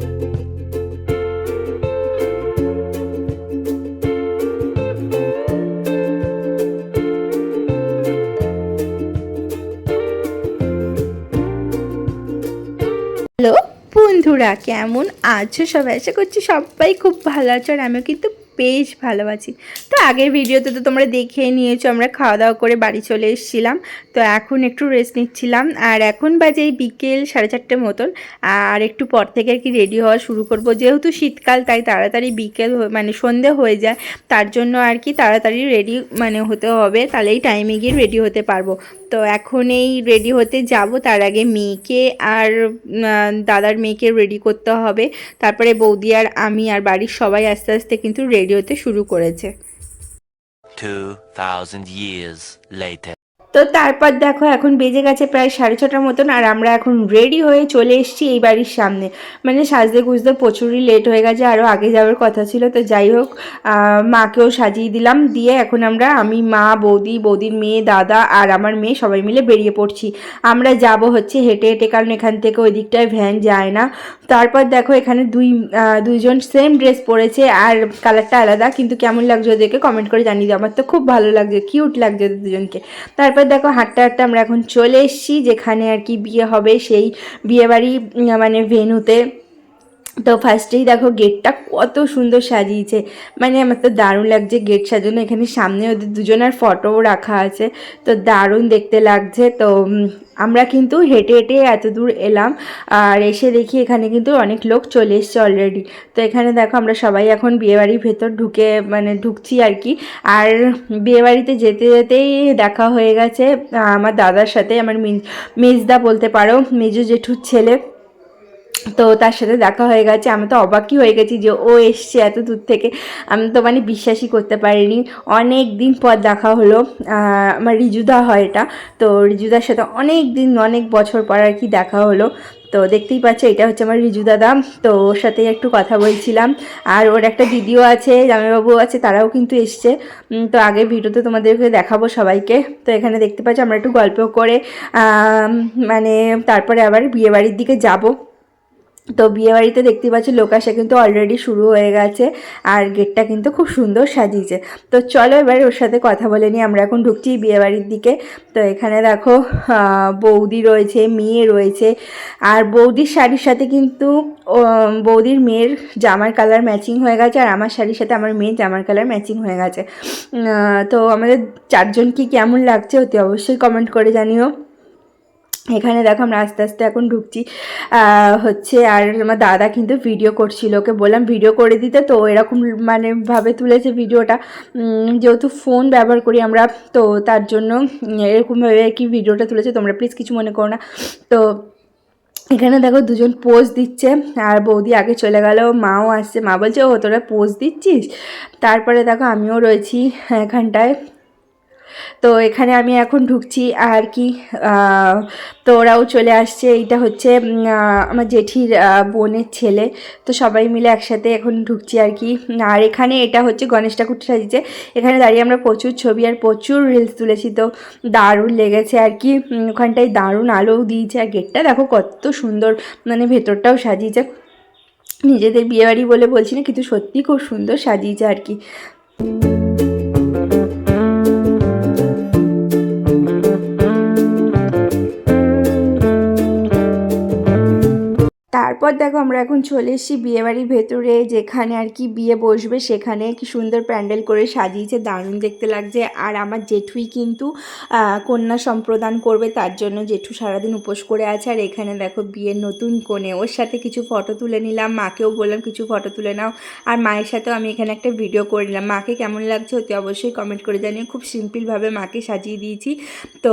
Hello বন্ধুরা, কেমন আছো সবাই? আশা করছি সবাই খুব ভালো আছো, আর আমিও কিন্তু বেশ ভালো আছি। তো আগের ভিডিওতে তো তোমরা দেখে নিয়েছো, আমরা খাওয়া দাওয়া করে বাড়ি চলে এসেছিলাম। তো এখন একটু রেস্ট নিচ্ছিলাম, আর এখন বাজে এই বিকেল 4:30 মতন। আর একটু পর থেকে আর কি রেডি হওয়া শুরু করব, যেহেতু শীতকাল তাই তাড়াতাড়ি বিকেল মানে সন্ধে হয়ে যায়, তার জন্য আর কি তাড়াতাড়ি রেডি মানে হতে হবে, তাহলেই টাইমে গিয়ে রেডি হতে পারবো। তো এখন এই রেডি হতে যাব, তার আগে মেয়েকে আর দাদার মেয়েকে রেডি করতে হবে, তারপরে বৌদি আর আমি আর বাড়ির সবাই আস্তে আস্তে কিন্তু রেডি হতে শুরু করেছে। 2000 years later. তো তারপর দেখো এখন বেজে গেছে প্রায় 6:30 মতন, আর আমরা এখন রেডি হয়ে চলে এসেছি এই বাড়ির সামনে। মানে সাজতে গুজতে প্রচুরই লেট হয়ে গেছে, আরও আগে যাওয়ার কথা ছিল। তো যাই হোক, মাকেও সাজিয়ে দিলাম, দিয়ে এখন আমি মা বৌদির মেয়ে, দাদা আর আমার মেয়ে সবাই মিলে বেরিয়ে পড়ছি। আমরা যাব হচ্ছে হেঁটে হেঁটে, কারণ এখান থেকে ওই দিকটায় ভ্যান যায় না। তারপর দেখো এখানে দুইজন সেম ড্রেস পরেছে, আর কালারটা আলাদা, কিন্তু কেমন লাগছে ওদেরকে কমেন্ট করে জানিয়ে দিও। আমার তো খুব ভালো লাগছে, কিউট লাগছে দুজনকে। তারপর দেখো হাঁটতে হাঁটতে আমরা এখন চলে এসেছি যেখানে আর কি বিয়ে হবে, সেই বিয়েবাড়ি মানে ভেন্যুতে। তো ফার্স্টেই দেখো গেটটা কত সুন্দর সাজিয়েছে, মানে আমার তো দারুণ লাগছে গেট সাজানো। এখানে সামনে ওদের দুজনের ফটোও রাখা আছে, তো দারুণ দেখতে লাগছে। তো আমরা কিন্তু হেঁটে হেঁটে এত দূর এলাম, আর এসে দেখি এখানে কিন্তু অনেক লোক চলে এসছে অলরেডি। তো এখানে দেখো আমরা সবাই এখন বিয়েবাড়ির ভেতর ঢুকছি আর কি। আর বিয়েবাড়িতে যেতে যেতেই দেখা হয়ে গেছে আমার দাদার সাথে, আমার মেজদা বলতে পারো, মেজো জেঠুর ছেলে। তো তার সাথে দেখা হয়ে গেছে। আমি তো অবাকই হয়ে গেছি যে ও এসছে এত দূর থেকে, আমি তো মানে বিশ্বাসই করতে পারিনি। অনেক দিন পর দেখা হলো। আমার রিজুদা হয় এটা, তো রিজুদার সাথে অনেক বছর পর আর কি দেখা হলো। তো দেখতেই পাচ্ছ এটা হচ্ছে আমার রিজু দাদা। তো ওর সাথে একটু কথা বলছিলাম, আর ওর একটা দিদিও আছে, জামাইবাবু আছে, তারাও কিন্তু এসছে। তো আগের ভিডিওতে তোমাদেরকে দেখাবো সবাইকে। তো এখানে দেখতে পাচ্ছ আমরা একটু গল্প করে মানে তারপরে আবার বিয়েবাড়ির দিকে যাব। তো বিয়েবাড়িতে দেখতে পাচ্ছি লোক আসা কিন্তু অলরেডি শুরু হয়ে গেছে, আর গেটটা কিন্তু খুব সুন্দর সাজিয়েছে। তো চলো এবার ওর সাথে কথা বলে নিই। আমরা এখন ঢুকছি বিয়েবাড়ির দিকে। তো এখানে দেখো বৌদি রয়েছে, মেয়ে রয়েছে, আর বৌদির শাড়ির সাথে কিন্তু বৌদির মেয়ের জামার কালার ম্যাচিং হয়ে গেছে, আর আমার শাড়ির সাথে আমার মেয়ের জামার কালার ম্যাচিং হয়ে গেছে। তো আমাদের চারজন কি কেমন লাগছে অতি অবশ্যই কমেন্ট করে জানিও। এখানে দেখো আমরা আস্তে আস্তে এখন ঢুকছি হচ্ছে, আর আমার দাদা কিন্তু ভিডিও করছিল, ওকে বললাম ভিডিও করে দিতে, তো এরকম মানে ভাবে তুলেছে ভিডিওটা। যেহেতু ফোন ব্যবহার করি আমরা, তো তার জন্য এরকমভাবে কি ভিডিওটা তুলেছে, তোমরা প্লিজ কিছু মনে করো না। তো এখানে দেখো দুজন পোজ দিচ্ছে, আর বৌদি আগে চলে গেল, মাও আসছে। মা বলছে ও তোরা পোজ দিচ্ছিস। তারপরে দেখো আমিও রয়েছি এখানটায়। তো এখানে আমি এখন ঢুকছি আর কি। তো ওরাও চলে আসছে। এইটা হচ্ছে আমার জেঠির বোনের ছেলে। তো সবাই মিলে একসাথে এখন ঢুকছি আর কি। আর এখানে এটা হচ্ছে গণেশ ঠাকুরটা সাজিয়েছে। এখানে দাঁড়িয়ে আমরা প্রচুর ছবি আর প্রচুর রিলস তুলেছি, তো দারুণ লেগেছে আর কি। ওখানটায় দারুণ আলোও দিয়েছে, আর গেটটা দেখো কত সুন্দর, মানে ভেতরটাও সাজিয়েছে। নিজেদের বিয়েবাড়ি বলে বলছি না, কিন্তু সত্যি খুব সুন্দর সাজিয়েছে আর কি। তারপর দেখো আমরা এখন চলে এসেছি বিয়েবাড়ির ভেতরে, যেখানে আর কি বিয়ে বসবে, সেখানে কি সুন্দর প্যান্ডেল করে সাজিয়েছে, দারুণ দেখতে লাগছে। আর আমার জেঠুই কিন্তু কন্যা সম্প্রদান করবে, তার জন্য জেঠু সারাদিন উপোস করে আছে। আর এখানে দেখো বিয়ের নতুন কনে, ওর সাথে কিছু ফটো তুলে নিলাম, মাকেও বললাম কিছু ফটো তুলে নাও, আর মায়ের সাথেও আমি এখানে একটা ভিডিও করে নিলাম। মাকে কেমন লাগছে অতি অবশ্যই কমেন্ট করে জানিয়ে। খুব সিম্পলভাবে মাকে সাজিয়ে দিয়েছি। তো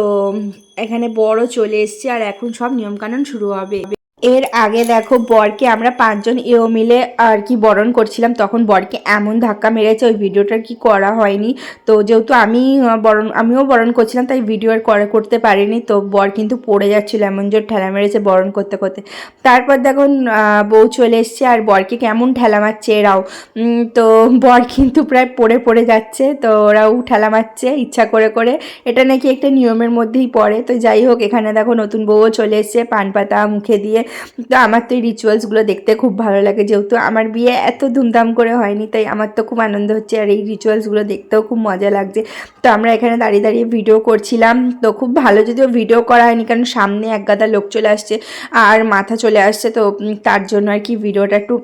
এখানে বড় চলে এসছে, আর এখন সব নিয়মকানুন শুরু হবে। এর আগে দেখো বরকে আমরা 5 জন এও মিলে আর কি বরণ করছিলাম, তখন বরকে এমন ধাক্কা মেরেছে, ওই ভিডিওটা কি করা হয়নি। তো যেহেতু আমিও বরণ করছিলাম, তাই ভিডিও আর করতে পারিনি। তো বর কিন্তু পড়ে যাচ্ছিলো, এমন জোর ঠেলা মেরেছে বরণ করতে করতে। তারপর দেখো বউ চলে এসছে, আর বরকে কেমন ঠেলা মারছে এরাও। তো বর কিন্তু প্রায় পড়ে যাচ্ছে, তো ওরাও ঠেলা মারছে ইচ্ছা করে করে। এটা নাকি একটা নিয়মের মধ্যেই পড়ে। তো যাই হোক, এখানে দেখো নতুন বউও চলে এসছে, পান পাতা মুখে দিয়ে তো আমার তো এই রিচুয়ালসগুলো দেখতে খুব ভালো লাগে, যেহেতু আমার বিয়ে এত ধুমধাম করে হয়নি, তাই আমার তো খুব আনন্দ হচ্ছে আর এই রিচুয়ালসগুলো দেখতেও খুব মজা লাগছে। তো আমরা এখানে দাঁড়িয়ে দাঁড়িয়ে ভিডিও করছিলাম, তো খুব ভালো যদিও ভিডিও করা হয়নি, কারণ সামনে এক গাদা লোক চলে আসছে আর মাথা চলে আসছে, তো তার জন্য আর কি ভিডিওটা একটু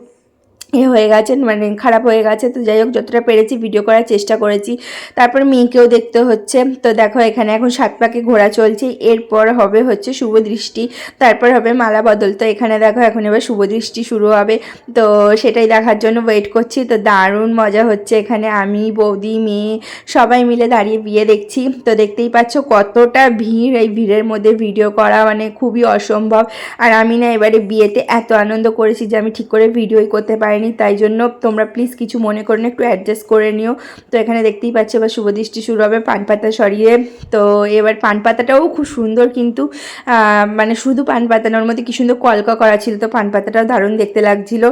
হয়ে গেছে, মানে খারাপ হয়ে গেছে। তো যাই হোক, যতটা পেরেছি ভিডিও করার চেষ্টা করেছি। তারপর মেয়েকেও দেখতে হচ্ছে। তো দেখো এখানে এখন 7 পাকে ঘোরা চলছে, এরপর হবে হচ্ছে শুভ দৃষ্টি, তারপর হবে মালা বদল। তো এখানে দেখো এখন এবার শুভ দৃষ্টি শুরু হবে, তো সেটাই দেখার জন্য ওয়েট করছি। তো দারুণ মজা হচ্ছে এখানে, আমি বৌদি মেয়ে সবাই মিলে দাঁড়িয়ে বিয়ে দেখছি। তো দেখতেই পাচ্ছ কতটা ভিড়, এই ভিড়ের মধ্যে ভিডিও করা মানে খুবই অসম্ভব। আর আমি না এবারে বিয়েতে এত আনন্দ করেছি যে আমি ঠিক করে ভিডিওই করতে পারিনি, তাই জন্য তোমরা প্লিজ কিছু মনে করো না, একটু অ্যাডজাস্ট করে নিও। তো এখানে দেখতেই পাচ্ছ এবার শুভ দৃষ্টি শুরু হবে পান পাতা সরিয়ে। তো এবার পান পাতাটাও খুব সুন্দর, কিন্তু মানে শুধু পান পাতা না, ওর মধ্যে কি সুন্দর কলকা করা ছিল, তো পান পাতাটাও দারুণ দেখতে লাগছিল।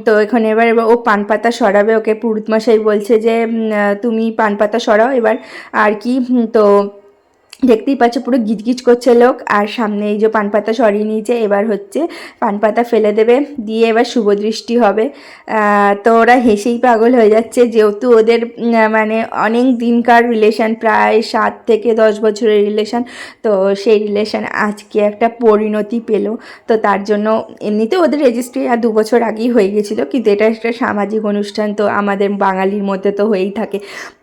তো এখানে এবার ও পান পাতা সরাবে, ওকে পুরোহিত মশাই বলছে যে তুমি পান পাতা সরাও এবার আর কি। তো দেখতেই পাচ্ছ পুরো গিজগিজ করছে লোক, আর সামনে এই যে পান পাতা সরিয়ে নিয়েছে, এবার হচ্ছে পান পাতা ফেলে দেবে, দিয়ে এবার শুভ দৃষ্টি হবে। তো ওরা হেসেই পাগল হয়ে যাচ্ছে, যেহেতু ওদের মানে অনেক দিনকার রিলেশান, প্রায় 7 থেকে 10 বছরের রিলেশান, তো সেই রিলেশান আজকে একটা পরিণতি পেল। তো তার জন্য এমনিতে ওদের রেজিস্ট্রি আর 2 বছর আগেই হয়ে গেছিলো, কিন্তু এটা একটা সামাজিক অনুষ্ঠান, তো আমাদের বাঙালির মধ্যে তো হয়েই থাকে।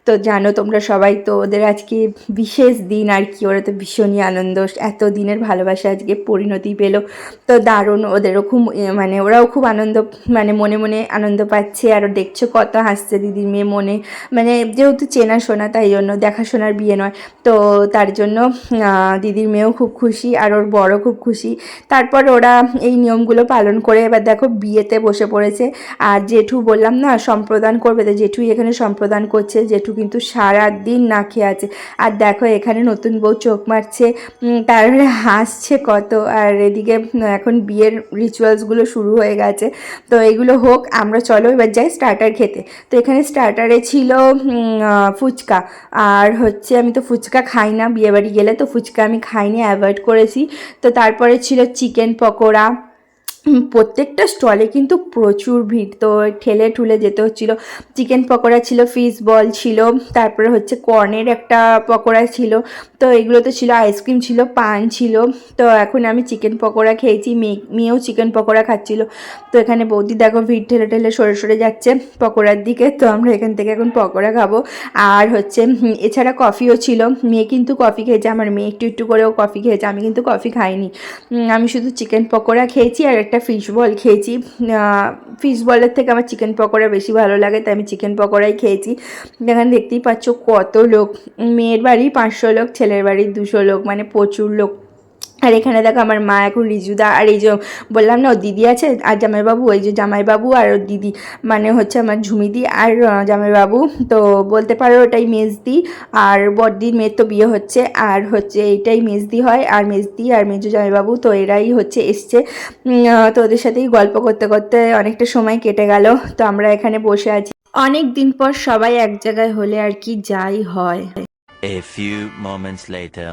তো জানো তোমরা সবাই, তো ওদের আজকে বিশেষ দিন আর কি, ওরা তো ভীষণই আনন্দ, এত দিনের ভালোবাসা আজকে পরিণতি পেল। তো দারুণ, ওদেরও খুব মানে ওরাও খুব আনন্দ, মানে মনে মনে আনন্দ পাচ্ছে। আর দেখছো কত হাসছে দিদির মেয়ে, মনে মানে যেহেতু চেনাশোনা তাই জন্য, দেখাশোনার বিয়ে নয়, তো তার জন্য দিদির মেয়েও খুব খুশি আর ওর বড় খুব খুশি। তারপর ওরা এই নিয়মগুলো পালন করে এবার দেখো বিয়েতে বসে পড়েছে। আর জেঠু বললাম না সম্প্রদান করবে, তো জেঠুই এখানে সম্প্রদান করছে। জেঠু কিন্তু সারা দিন না খেয়ে আছে, আর দেখো এখানে নতুন বউ চোখ মারছে, তারপরে হাসছে কত। আর এদিকে এখন বিয়ের রিচুয়ালসগুলো শুরু হয়ে গেছে, তো এগুলো হোক, আমরা চলো এবার যাই স্টার্টার খেতে। তো এখানে স্টার্টারে ছিল ফুচকা, আর হচ্ছে আমি তো ফুচকা খাই না বিয়েবাড়ি গেলে, তো ফুচকা আমি খাইনি, অ্যাভয়েড করেছি। তো তারপরে ছিল চিকেন পকোড়া, প্রত্যেকটা স্টলে কিন্তু প্রচুর ভিড়, তো ঠেলে ঠুলে যেতে হচ্ছিলো। চিকেন পকোড়া ছিল, ফিশ বল ছিল, তারপরে হচ্ছে কর্নের একটা পকোড়া ছিল, তো এগুলো তো ছিল, আইসক্রিম ছিল, পান ছিল। তো এখন আমি চিকেন পকোড়া খেয়েছি, মেয়েও চিকেন পকোড়া খাচ্ছিল। তো এখানে বৌদি দেখো ভিড় ঠেলে ঠেলে সরে সরে যাচ্ছে পকোড়ার দিকে, তো আমরা এখান থেকে এখন পকোড়া খাবো। আর হচ্ছে এছাড়া কফিও ছিল, মেয়ে কিন্তু কফি খেয়েছে, আমার মেয়ে একটু একটু করেও কফি খেয়েছে, আমি কিন্তু কফি খাইনি। আমি শুধু চিকেন পকোড়া খেয়েছি আর একটা ফিশ বল খেয়েছি। ফিশ বলের থেকে আমার চিকেন পকোড়া বেশি ভালো লাগে, তাই আমি চিকেন পকোড়াই খেয়েছি। এখানে দেখতেই পাচ্ছ কত লোক, মেয়ের বাড়ি 500 লোক, ছেলের বাড়ি 200 লোক, মানে প্রচুর লোক। আর এখানে দেখো আমার মা এখন রিজুদা, আর এই যে বললাম না ও দিদি আছে আর জামাইবাবু, ওই যে জামাইবাবু আর ওর দিদি, মানে হচ্ছে আমার ঝুমিদি আর জামাইবাবু, তো বলতে পারো ওটাই মেজদি। আর বড়দির মেয়ের তো বিয়ে হচ্ছে, আর হচ্ছে এইটাই মেজদি হয়, আর মেজদি আর মেজু জামাইবাবু, তো এরাই হচ্ছে এসছে। তো ওদের সাথেই গল্প করতে করতে অনেকটা সময় কেটে গেল। তো আমরা এখানে বসে আছি, অনেক দিন পর সবাই এক জায়গায় হলে আর কি যাই হয়। A few moments later.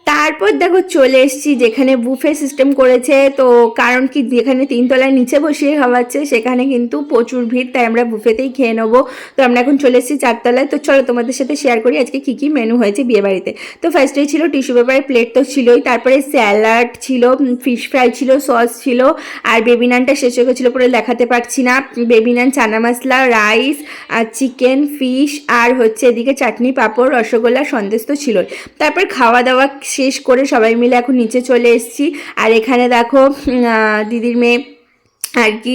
তারপর দেখো চলে এসেছি যেখানে বুফে সিস্টেম করেছে, তো কারণ কি যেখানে 3 তলায় নিচে বসিয়ে খাওয়াচ্ছে সেখানে কিন্তু প্রচুর ভিড়, তাই আমরা বুফেতেই খেয়ে নেবো। তো আমরা এখন চলে এসেছি 4 তলায়। তো চলো তোমাদের সাথে শেয়ার করি আজকে কী কী মেনু হয়েছে বিয়েবাড়িতে। তো ফার্স্টেই ছিল টিস্যু পেপারের প্লেট, তো ছিলই, তারপরে স্যালাড ছিল, ফিশ ফ্রাই ছিল, সস ছিল, আর বেবি নানটা শেষ হয়ে গেছিলো, পরে দেখাতে পারছি না। বেবি নান, চানা মশলা, রাইস আর চিকেন, ফিশ, আর হচ্ছে এদিকে চাটনি, পাঁপড়, রসগোল্লা, সন্দেশ তো ছিলই। তারপর খাওয়া দাওয়া শেষ করে সবাই মিলে এখন নিচে চলে এসেছি। আর এখানে দেখো দিদির মেয়ে আর কি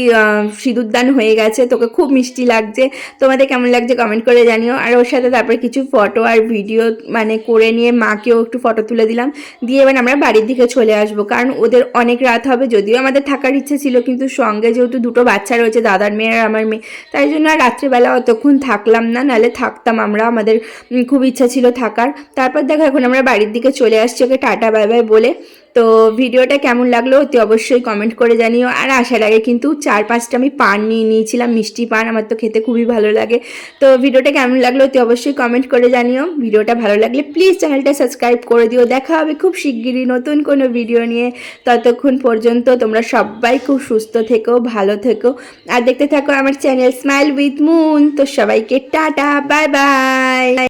সিঁদুরদান হয়ে গেছে, তোকে খুব মিষ্টি লাগছে, তোমাদের কেমন লাগছে কমেন্ট করে জানিও। আর ওর সাথে তারপরে কিছু ফটো আর ভিডিও মানে করে নিয়ে মাকেও একটু ফটো তুলে দিলাম, দিয়ে এবার আমরা বাড়ির দিকে চলে আসবো, কারণ ওদের অনেক রাত হবে। যদিও আমাদের থাকার ইচ্ছে ছিল, কিন্তু সঙ্গে যেহেতু 2টো বাচ্চা রয়েছে, দাদার মেয়ে আর আমার মেয়ে, তাই জন্য আর রাত্রিবেলা অতক্ষণ থাকলাম না, নাহলে থাকতাম আমরা, আমাদের খুব ইচ্ছা ছিল থাকার। তারপর দেখো এখন আমরা বাড়ির দিকে চলে আসছি, ওকে টাটা বাই বাই বলে। তো ভিডিওটা কেমন লাগলো অতি অবশ্যই কমেন্ট করে জানিও। আর আসার আগে কিন্তু 4-5টা আমি পান নিয়ে নিয়েছিলাম, মিষ্টি পান, আমার তো খেতে খুবই ভালো লাগে। তো ভিডিওটা কেমন লাগলো অতি অবশ্যই কমেন্ট করে জানিও। ভিডিওটা ভালো লাগলে প্লিজ চ্যানেলটা সাবস্ক্রাইব করে দিও। দেখা হবে খুব শিগগিরই নতুন কোনো ভিডিও নিয়ে। ততক্ষণ পর্যন্ত তোমরা সবাই খুব সুস্থ থেকো, ভালো থেকো, আর দেখতে থাকো আমার চ্যানেল স্মাইল উইথ মুন। তো সবাইকে টাটা, বাই বাই।